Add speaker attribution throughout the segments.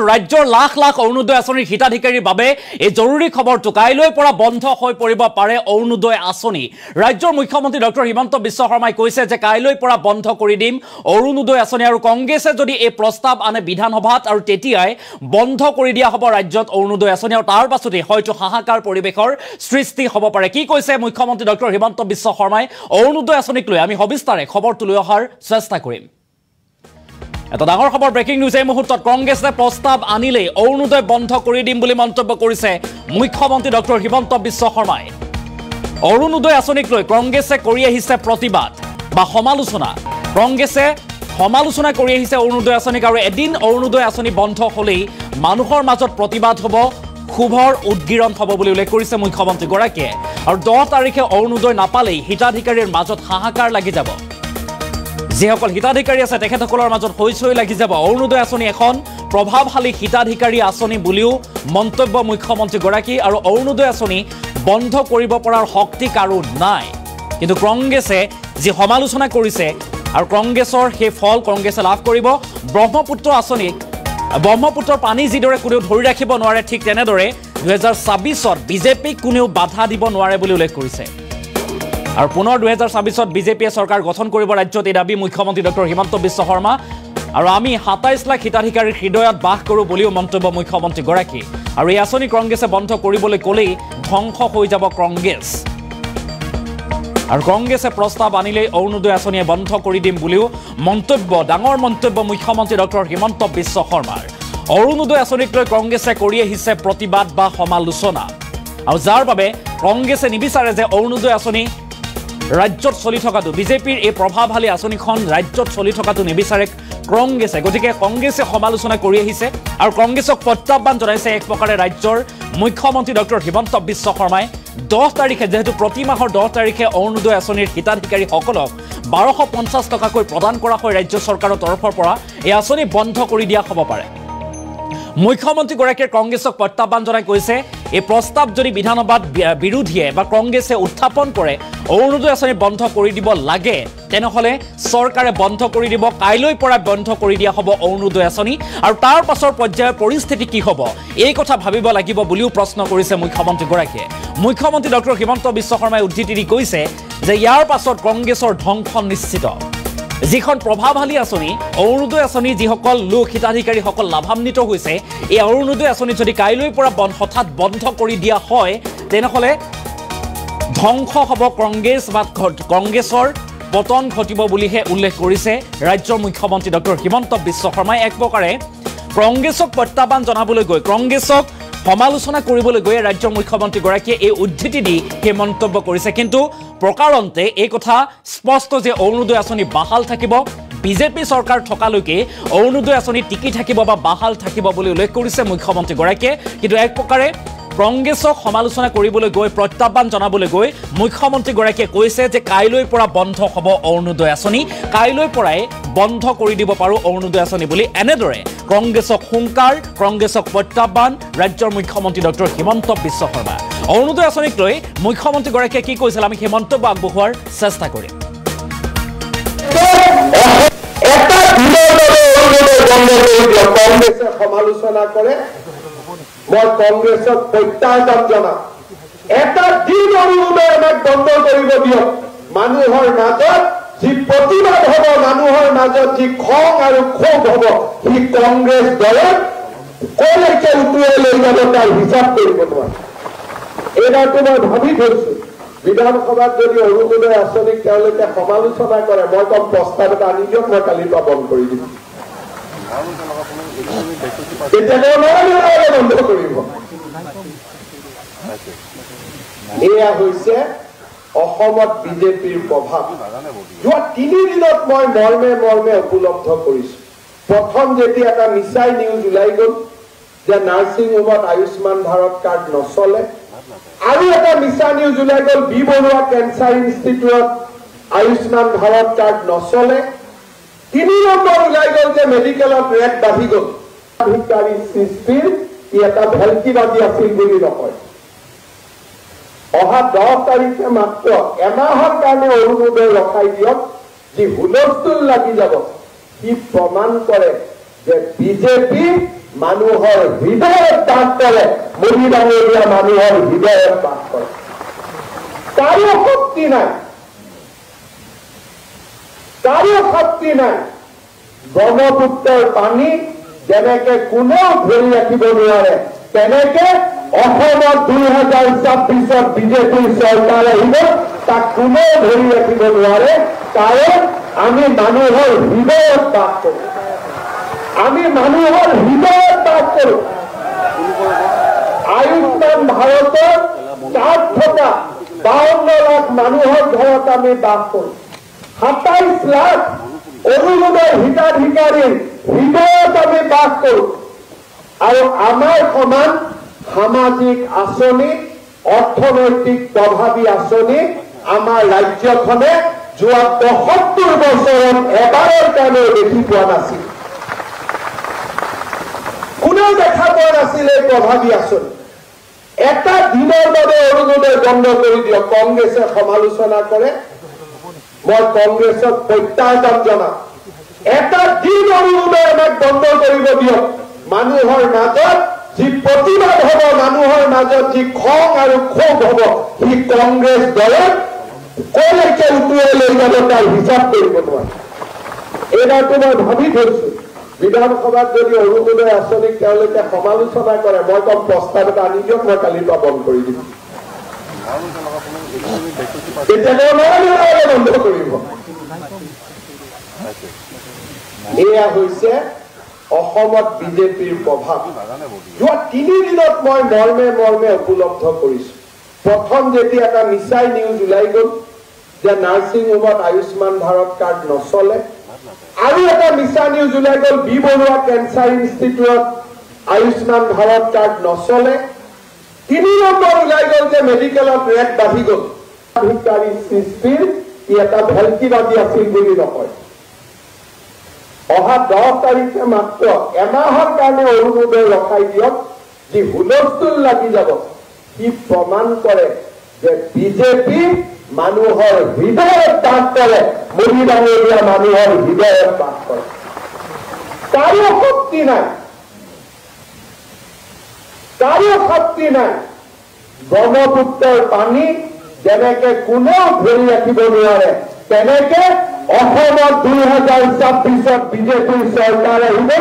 Speaker 1: ৰাজ্যৰ লাখ লাখ অৰুণোদয় আঁচনিৰ হিতাধিকাৰীৰ বাবে এই জৰুৰী খবৰটো কাইলৈৰ পৰা বন্ধ হৈ পৰিব পাৰে অৰুণোদয় আঁচনি। ৰাজ্যৰ মুখ্যমন্ত্ৰী ডক্টৰ হিমন্ত বিশ্ব শৰ্মাই কৈছে যে কাইলৈৰ পৰা বন্ধ কৰি দিম অৰুণোদয় আঁচনি আৰু কংগ্ৰেছে যদি এই প্ৰস্তাৱ আনে বিধানসভাত আৰু তেতিয়াই বন্ধ কৰি দিয়া হ'ব ৰাজ্যত অৰুণোদয় আঁচনি আৰু তাৰ পাছতে হয়তো হাহাকাৰ পৰিৱেশৰ সৃষ্টি হ'ব পাৰে। কি কৈছে মুখ্যমন্ত্ৰী ডক্টৰ হিমন্ত বিশ্ব শৰ্মাই অৰুণোদয় আঁচনিক লৈ আমি সবিস্তাৰে খবৰটো লৈ অহাৰ চেষ্টা কৰিম। এটা ডাঙৰ খবৰ ব্ৰেকিং নিউজ এই মুহূৰ্তত কংগ্ৰেছে প্ৰস্তাৱ আনিলেই অৰুণোদয় বন্ধ কৰি দিম বুলি মন্তব্য কৰিছে মুখ্যমন্ত্ৰী ডক্টৰ হিমন্ত বিশ্ব শৰ্মাই। অৰুণোদয় আঁচনিক লৈ কংগ্ৰেছে কৰি আহিছে প্ৰতিবাদ বা সমালোচনা। কংগ্ৰেছে সমালোচনা কৰি আহিছে অৰুণোদয় আঁচনিক আৰু এদিন অৰুণোদয় আঁচনি বন্ধ হ'লেই মানুহৰ মাজত প্ৰতিবাদ হ'ব, ক্ষোভৰ উদগিৰণ হ'ব বুলি উল্লেখ কৰিছে মুখ্যমন্ত্ৰীগৰাকীয়ে। আৰু 10 তাৰিখে অৰুণোদয় নাপালেই হিতাধিকাৰীৰ মাজত হাহাকাৰ লাগি যাব। যিসকল হিতাধিকাৰী আছে তেখেতসকলৰ মাজত হৈচৈ লাগি যাব। অৰুণোদয় আঁচনি এখন প্ৰভাৱশালী হিতাধিকাৰী আঁচনি বুলিও মন্তব্য মুখ্যমন্ত্ৰীগৰাকী আৰু অৰুণোদয় আঁচনি বন্ধ কৰিব পৰাৰ শক্তি কাৰো নাই। কিন্তু কংগ্ৰেছে যি সমালোচনা কৰিছে আৰু কংগ্ৰেছৰ সেই ফল কংগ্ৰেছে লাভ কৰিব। ব্ৰহ্মপুত্ৰ আঁচনিক ব্ৰহ্মপুত্ৰৰ পানী যিদৰে কোনেও ধৰি ৰাখিব নোৱাৰে ঠিক তেনেদৰে 2026ত বিজেপিক কোনেও বাধা দিব নোৱাৰে বুলি উল্লেখ কৰিছে। আৰু পুনৰ 2026ত বিজেপিয়ে চৰকাৰ গঠন কৰিব ৰাজ্যত এই দাবী মুখ্যমন্ত্ৰী ডক্টৰ হিমন্ত বিশ্ব শৰ্মা। আৰু আমি 27 লাখ হিতাধিকাৰীৰ হৃদয়ত বাস কৰোঁ বুলিও মন্তব্য মুখ্যমন্ত্ৰীগৰাকী। আৰু এই আঁচনি কংগ্ৰেছে বন্ধ কৰিবলৈ ক'লেই ধ্বংস হৈ যাব কংগ্ৰেছ। আৰু কংগ্ৰেছে প্ৰস্তাৱ আনিলেই অৰুণোদয় আঁচনিয়ে বন্ধ কৰি দিম বুলিও মন্তব্য, ডাঙৰ মন্তব্য মুখ্যমন্ত্ৰী ডক্টৰ হিমন্ত বিশ্ব শৰ্মাৰ। অৰুণোদয় আঁচনিক লৈ কংগ্ৰেছে কৰি আহিছে প্ৰতিবাদ বা সমালোচনা আৰু যাৰ বাবে কংগ্ৰেছে নিবিচাৰে যে অৰুণোদয় আঁচনি ৰাজ্যত চলি থকাটো, বিজেপিৰ এই প্ৰভাৱশালী আঁচনিখন ৰাজ্যত চলি থকাটো নিবিচাৰে কংগ্ৰেছে। গতিকে কংগ্ৰেছে সমালোচনা কৰি আহিছে আৰু কংগ্ৰেছক প্ৰত্যাহ্বান জনাইছে এক প্ৰকাৰে ৰাজ্যৰ মুখ্যমন্ত্ৰী ডক্টৰ হিমন্ত বিশ্ব শৰ্মাই। 10 তাৰিখে যিহেতু প্ৰতি মাহৰ 10 তাৰিখে অৰুণোদয় আঁচনিৰ হিতাধিকাৰীসকলক 1250 টকাকৈ প্ৰদান কৰা হয় ৰাজ্য চৰকাৰৰ তৰফৰ পৰা, এই আঁচনি বন্ধ কৰি দিয়া হ'ব পাৰে। মুখ্যমন্ত্ৰীগৰাকীয়ে কংগ্ৰেছক প্ৰত্যাহ্বান জনাই কৈছে এই প্ৰস্তাৱ যদি বিধানসভাত বিৰোধীয়ে বা কংগ্ৰেছে উত্থাপন কৰে অৰুণোদয় আঁচনি বন্ধ কৰি দিব লাগে তেনেহ'লে চৰকাৰে বন্ধ কৰি দিব। কাইলৈৰ পৰা বন্ধ কৰি দিয়া হ'ব অৰুণোদয় আঁচনি আৰু তাৰ পাছৰ পৰ্যায়ৰ পৰিস্থিতি কি হ'ব এই কথা ভাবিব লাগিব বুলিও প্ৰশ্ন কৰিছে মুখ্যমন্ত্ৰীগৰাকীয়ে। মুখ্যমন্ত্ৰী ডক্টৰ হিমন্ত বিশ্ব শৰ্মাই উদ্ধৃতি দি কৈছে যে ইয়াৰ পাছত কংগ্ৰেছৰ ধ্বংস নিশ্চিত। যিখন প্ৰভাৱশালী আঁচনি অৰুণোদয় আঁচনি যিসকল লোক হিতাধিকাৰীসকল লাভান্বিত হৈছে, এই অৰুণোদয় আঁচনি যদি কাইলৈৰ পৰা হঠাৎ বন্ধ কৰি দিয়া হয় তেনেহ'লে ধ্বংস হ'ব কংগ্ৰেছ বা কংগ্ৰেছৰ পতন ঘটিব বুলিহে উল্লেখ কৰিছে ৰাজ্যৰ মুখ্যমন্ত্ৰী ডক্টৰ হিমন্ত বিশ্ব শৰ্মাই। এক প্ৰকাৰে কংগ্ৰেছক প্ৰত্যাহ্বান জনাবলৈ গৈ, কংগ্ৰেছক সমালোচনা কৰিবলৈ গৈ ৰাজ্যৰ মুখ্যমন্ত্ৰীগৰাকীয়ে এই উদ্ধৃতি দি সেই মন্তব্য কৰিছে। কিন্তু প্ৰকাৰন্তে এই কথা স্পষ্ট যে অৰুণোদয় আঁচনি বাহাল থাকিব, বিজেপি চৰকাৰ থকালৈকে অৰুণোদয় আঁচনি টিকি থাকিব বা বাহাল থাকিব বুলি উল্লেখ কৰিছে মুখ্যমন্ত্ৰীগৰাকীয়ে। কিন্তু এক প্ৰকাৰে কংগ্ৰেছক সমালোচনা কৰিবলৈ গৈ, প্ৰত্যাহ্বান জনাবলৈ গৈ মুখ্যমন্ত্ৰীগৰাকীয়ে কৈছে যে কাইলৈৰ পৰা বন্ধ হ'ব অৰুণোদয় আঁচনি, কাইলৈৰ পৰাই বন্ধ কৰি দিব পাৰোঁ অৰুণোদয় আঁচনি বুলি এনেদৰে কংগ্ৰেছক হুংকাৰ, কংগ্ৰেছক প্ৰত্যাহ্বান ৰাজ্যৰ মুখ্যমন্ত্ৰী ডক্টৰ হিমন্ত বিশ্ব শৰ্মা। অৰুণোদয় আঁচনিক লৈ মুখ্যমন্ত্ৰীগৰাকীয়ে কি কৈছিল আমি সেই মন্তব্য আগবঢ়োৱাৰ চেষ্টা কৰিম।
Speaker 2: কংগ্ৰেছে সমালোচনা কৰে, মই কংগ্ৰেছক প্ৰত্যাহ্বান জনাম। এটা দিন অৰুণোদয় আমাক বন্ধ কৰিব দিয়ক। মানুহৰ মাজত যি প্ৰতিবাদ হ'ব, মানুহৰ মাজত যি খং আৰু ক্ষোভ হ'ব, সি কংগ্ৰেছ দলে কলৈকে উটুৱাই লৈ যাব তাৰ হিচাপ কৰিব নোৱাৰে। এইবাৰটো মই ভাবি থৈছো বিধানসভাত যদি অৰুণোদয় আঁচনিক তেওঁলোকে সমালোচনা কৰে, মই কম প্ৰস্তাৱ এটা আনি দিয়ক, মই কালিৰ পৰা বন্ধ কৰি দিম। বন্ধ কৰিব। এয়া হৈছে অসমত বিজেপিৰ প্ৰভাৱ। যোৱা 3 দিনত মই মৰ্মে মৰ্মে উপলব্ধ কৰিছো। প্ৰথম যেতিয়া এটা মিছাই নিউজ ওলাই গ'ল যে নাৰ্ছিং হোমত আয়ুষ্মান ভাৰত কাৰ্ড নচলে, আৰু এটা মিছা নিউজ ওলাই গ'ল বি বৰুৱা কেঞ্চাৰ ইনষ্টিটিউটত আয়ুষ্মান ভাৰত কাৰ্ড নচলে, 3 নম্বৰ ওলাই গ'ল যে মেডিকেলত ৰেট বাঢ়ি গ'ল। হিতাধিকাৰী সৃষ্টিৰ ই এটা ভেলকিবাদী আছিল বুলি নকয়। অহা 10 তাৰিখে মাত্ৰ এমাহৰ কাৰণে অৰুণোদয় ৰখাই দিয়ক, যি হুলস্থুল লাগি যাব সি প্ৰমাণ কৰে যে বিজেপি মানুহৰ হৃদয়ত বাস কৰে, মৰি দাঙি দিয়া মানুহৰ হৃদয়ত বাস কৰে। কাৰো শক্তি নাই, কাৰো শক্তি নাই। ব্ৰহ্মপুত্ৰৰ পানী যেনেকে কোনেও ধৰি ৰাখিব নোৱাৰে, তেনেকে অসমত 2026 বিজেপিৰ চৰকাৰ আহিব, তাক কোনেও ধৰি ৰাখিব নোৱাৰে। কাৰণ আমি মানুহৰ হৃদয়ত বাস কৰো, আমি মানুহৰ হৃদয়ত বাস কৰো। আয়ুষ্মান ভাৰতৰ কাৰ্ড থকা 52 লাখ মানুহৰ ঘৰত আমি বাস কৰো। 27 লাখ অৰুণোদয় হিতাধিকাৰীৰ হৃদয়ত আমি বাস কৰো। আৰু আমাৰ সমান সামাজিক আঁচনি, অৰ্থনৈতিক প্ৰভাৱী আঁচনি আমাৰ ৰাজ্যখনে যোৱা ৭৫ বছৰত এবাৰৰ কাৰণেও দেখি পোৱা নাছিল। কোনেও দেখা পোৱা নাছিল এই প্ৰভাৱী আঁচনি। এটা দিনৰ বাবে অৰুণোদয় বন্ধ কৰি দিয়ক, কংগ্ৰেছে সমালোচনা কৰে। মই কংগ্ৰেছক প্ৰত্যাহ্বান জনাম, এটা দিন অৰুণোদয় আমাক বন্ধ কৰিব দিয়ক। মানুহৰ মাজত যি প্ৰতিবাদ হ'ব, মানুহৰ মাজত যি খং আৰু ক্ষোভ হ'ব, সি কংগ্ৰেছ দলে কলৈকে উটুৱাই লৈ যাব তাৰ হিচাপ কৰিব নোৱাৰে। এইবাৰটো মই ভাবি থৈছো, বিধানসভাত যদি অৰুণোদয় আঁচনিক তেওঁলোকে সমালোচনা কৰে, মই কম প্ৰস্তাৱ এটা আনি দিয়ক, মই কালিৰ পৰা বন্ধ কৰি দিম। বন্ধ কৰিব। এয়া হৈছে অসমত বিজেপিৰ প্ৰভাৱ। যোৱা 3 দিনত মই মৰ্মে মৰ্মে উপলব্ধ কৰিছো। প্ৰথম যেতিয়া এটা মিছাই নিউজ ওলাই গ'ল যে নাৰ্ছিং হোমত আয়ুষ্মান ভাৰত কাৰ্ড নচলে, আৰু এটা মিছা নিউজ ওলাই গ'ল বি বৰুৱা কেঞ্চাৰ ইনষ্টিটিউটত আয়ুষ্মান ভাৰত কাৰ্ড নচলে। 3 নম্বৰ ওলাই গ'ল যে মেডিকেলত ৰেট বাঢ়ি গ'ল। হিতাধিকাৰী সৃষ্টিৰ ই এটা ভেলকিবাদী আছিল বুলি নকয়। অহা 10 তাৰিখে মাত্ৰ এমাহৰ কাৰণে অৰুণোদয় ৰখাই দিয়ক, যি হুলস্থুল লাগি যাব, সি প্ৰমাণ কৰে যে বিজেপি মানুহৰ হৃদয়ত বাস কৰে, মৰি দাঙি দিয়া মানুহৰ হৃদয়ত বাস কৰে। কাৰো শক্তি নাই, কাৰো শক্তি নাই। ব্ৰহ্মপুত্ৰৰ পানী যেনেকে কোনেও ধৰি ৰাখিব নোৱাৰে, তেনেকে অসমত 2026 বিজেপিৰ চৰকাৰ আহিব,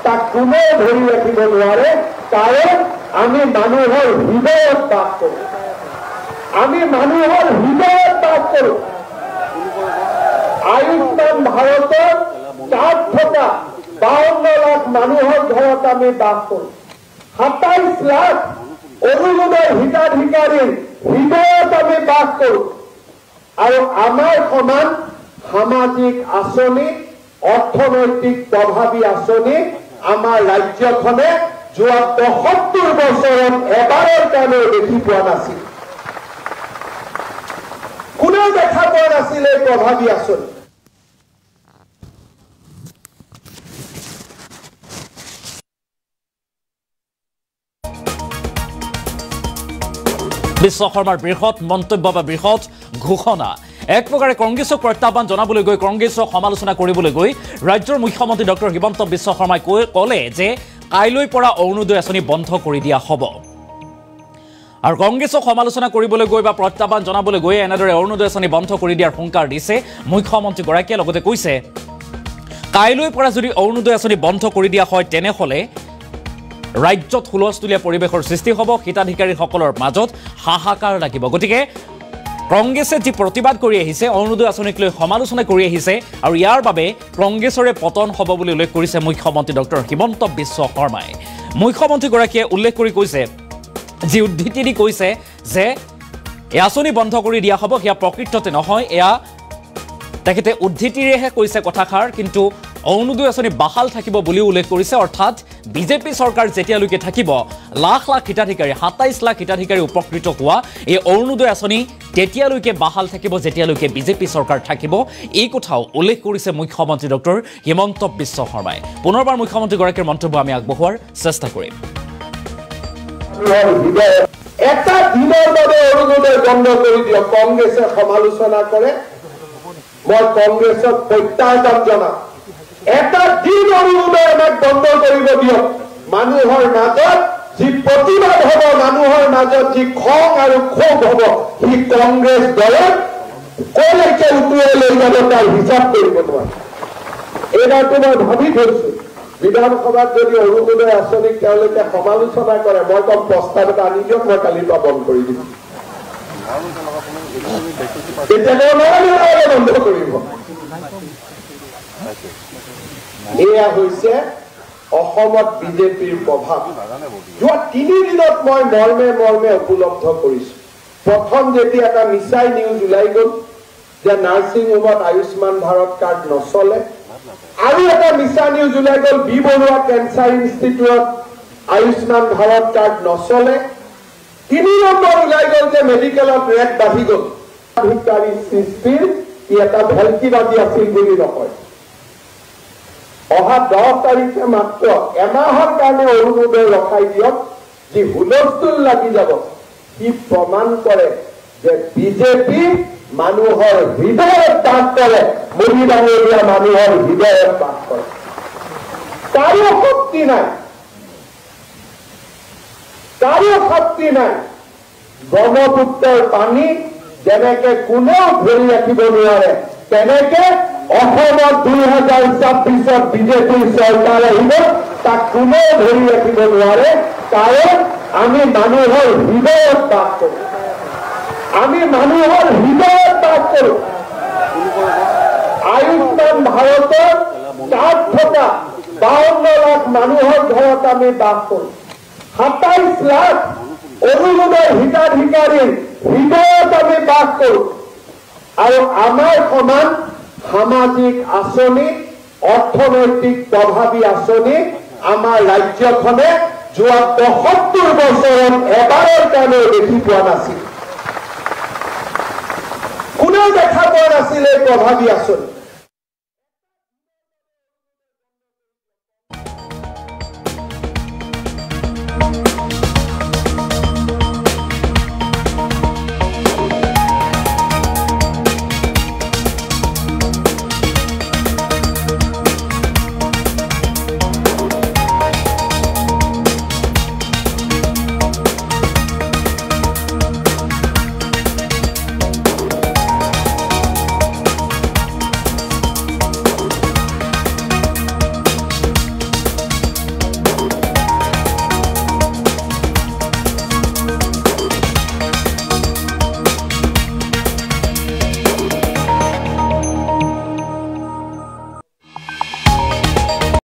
Speaker 2: তাক কোনেও ধৰি ৰাখিব নোৱাৰে। কাৰণ আমি মানুহৰ হৃদয়ত বাস কৰো, আমি মানুহৰ হৃদয়ত বাস কৰো। আয়ুষ্মান ভাৰতৰ কাৰ্ড থকা 52 লাখ মানুহৰ ঘৰত আমি বাস কৰো। 27 লাখ অৰুণোদয় হিতাধিকাৰীৰ হৃদয়ত আমি বাস কৰো। আৰু আমাৰ সমান সামাজিক আঁচনি, অৰ্থনৈতিক প্ৰভাৱী আঁচনি আমাৰ ৰাজ্যখনে যোৱা ৭৫ বছৰত এবাৰৰ কাৰণেও দেখি পোৱা নাছিল। কোনেও দেখা পোৱা নাছিল এই প্ৰভাৱী আঁচনি।
Speaker 1: বিশ্ব শৰ্মাৰ বৃহৎ মন্তব্য বা বৃহৎ ঘোষণা। এক প্ৰকাৰে কংগ্ৰেছক প্ৰত্যাহ্বান জনাবলৈ গৈ, কংগ্ৰেছক সমালোচনা কৰিবলৈ গৈ ৰাজ্যৰ মুখ্যমন্ত্ৰী ডক্টৰ হিমন্ত বিশ্ব শৰ্মাই ক'লে যে কাইলৈৰ পৰা অৰুণোদয় আঁচনি বন্ধ কৰি দিয়া হ'ব। আৰু কংগ্ৰেছক সমালোচনা কৰিবলৈ গৈ বা প্ৰত্যাহ্বান জনাবলৈ গৈ এনেদৰে অৰুণোদয় আঁচনি বন্ধ কৰি দিয়াৰ হুংকাৰ দিছে মুখ্যমন্ত্ৰীগৰাকীয়ে। লগতে কৈছে কাইলৈৰ পৰা যদি অৰুণোদয় আঁচনি বন্ধ কৰি দিয়া হয়, তেনেহ'লে ৰাজ্যত হুলস্থুলীয়া পৰিৱেশৰ সৃষ্টি হ'ব, হিতাধিকাৰীসকলৰ মাজত হাহাকাৰ লাগিব। গতিকে কংগ্ৰেছে যি প্ৰতিবাদ কৰি আহিছে, অৰুণোদয় আঁচনিক লৈ সমালোচনা কৰি আহিছে, আৰু ইয়াৰ বাবে কংগ্ৰেছৰে পতন হ'ব বুলি উল্লেখ কৰিছে মুখ্যমন্ত্ৰী ডক্টৰ হিমন্ত বিশ্ব শৰ্মাই। মুখ্যমন্ত্ৰীগৰাকীয়ে উল্লেখ কৰি কৈছে, যি উদ্ধৃতি দি কৈছে যে এই আঁচনি বন্ধ কৰি দিয়া হ'ব, সেয়া প্ৰকৃততে নহয়, এয়া তেখেতে উদ্ধৃতিৰেহে কৈছে কথাষাৰ, কিন্তু অৰুণোদয় আঁচনি বাহাল থাকিব বুলিও উল্লেখ কৰিছে। অৰ্থাৎ বিজেপি চৰকাৰ যেতিয়ালৈকে থাকিব, লাখ লাখ হিতাধিকাৰী, 27 লাখ হিতাধিকাৰী উপকৃত হোৱা এই অৰুণোদয় আঁচনি তেতিয়ালৈকে বাহাল থাকিব, যেতিয়ালৈকে বিজেপি চৰকাৰ থাকিব। এই কথাও উল্লেখ কৰিছে মুখ্যমন্ত্ৰী ডক্টৰ হিমন্ত বিশ্ব শৰ্মাই। পুনৰবাৰ মুখ্যমন্ত্ৰীগৰাকীৰ মন্তব্য আমি আগবঢ়োৱাৰ চেষ্টা কৰিম।
Speaker 2: এটা দিনৰ বাবে অৰুণোদয় বন্ধ কৰি দিয়ক, কংগ্ৰেছে সমালোচনা কৰে। মই কংগ্ৰেছক প্ৰত্যাহ্বান জনাম, এটা দিন অৰুণোদয় আমাক বন্ধ কৰিব দিয়ক। মানুহৰ মাজত যি প্ৰতিবাদ হ'ব, মানুহৰ মাজত যি খং আৰু ক্ষোভ হ'ব, সি কংগ্ৰেছ দলে কলৈকে উটুৱাই লৈ যাব তাৰ হিচাপ কৰিব নোৱাৰে। এইবাৰটো মই ভাবি থৈছো, বিধানসভাত যদি অৰুণোদয় আঁচনিক তেওঁলোকে সমালোচনা কৰে, মই কম প্ৰস্তাৱ এটা আনি দিয়ক, মই কালিৰ পৰা বন্ধ কৰি দিম। বন্ধ কৰিব। এয়া হৈছে অসমত বিজেপিৰ প্ৰভাৱ। যোৱা 3 দিনত মই মৰ্মে মৰ্মে উপলব্ধ কৰিছো। প্ৰথম যেতিয়া এটা মিছাই নিউজ ওলাই গ'ল যে নাৰ্ছিং হোমত আয়ুষ্মান ভাৰত কাৰ্ড নচলে, আৰু এটা মিছা নিউজ ওলাই গ'ল বি বৰুৱা কেঞ্চাৰ ইনষ্টিটিউটত আয়ুষ্মান ভাৰত কাৰ্ড নচলে, 3 নম্বৰ ওলাই গ'ল যে মেডিকেলত ৰেট বাঢ়ি গ'ল। অধিকাৰী সৃষ্টিৰ ই এটা ভেলকিবাদী আছিল বুলি নকয়। অহা 10 তাৰিখে মাত্ৰ এমাহৰ কাৰণে অৰুণোদয় ৰখাই দিয়ক, যি হুলস্থুল লাগি যাব, সি প্ৰমাণ কৰে যে বিজেপি মানুহৰ হৃদয়ত বাস কৰে, মৰি ডাঙৰীয়া মানুহৰ হৃদয়ত বাস কৰে। কাৰো শক্তি নাই, কাৰো শক্তি নাই। ব্ৰহ্মপুত্ৰৰ পানী যেনেকে কোনেও ধৰি ৰাখিব নোৱাৰে, তেনেকে অসমত 2026ত বিজেপিৰ চৰকাৰ আহিব, তাক কোনেও ধৰি ৰাখিব নোৱাৰে। কাৰণ আমি মানুহৰ হৃদয়ত বাস কৰো, আমি মানুহৰ হৃদয়ত বাস কৰো। আয়ুষ্মান ভাৰতৰ কাৰ্ড থকা 52 লাখ মানুহৰ ঘৰত আমি বাস কৰো। 27 লাখ অৰুণোদয় হিতাধিকাৰীৰ হৃদয়ত আমি বাস কৰো। আৰু আমাৰ সমান সামাজিক আঁচনি, অৰ্থনৈতিক প্ৰভাৱী আঁচনি আমাৰ ৰাজ্যখনে যোৱা ৭৫ বছৰত এবাৰৰ কাৰণে দেখি পোৱা নাছিল। কোনেও দেখা পোৱা নাছিল এই প্ৰভাৱী আঁচনি।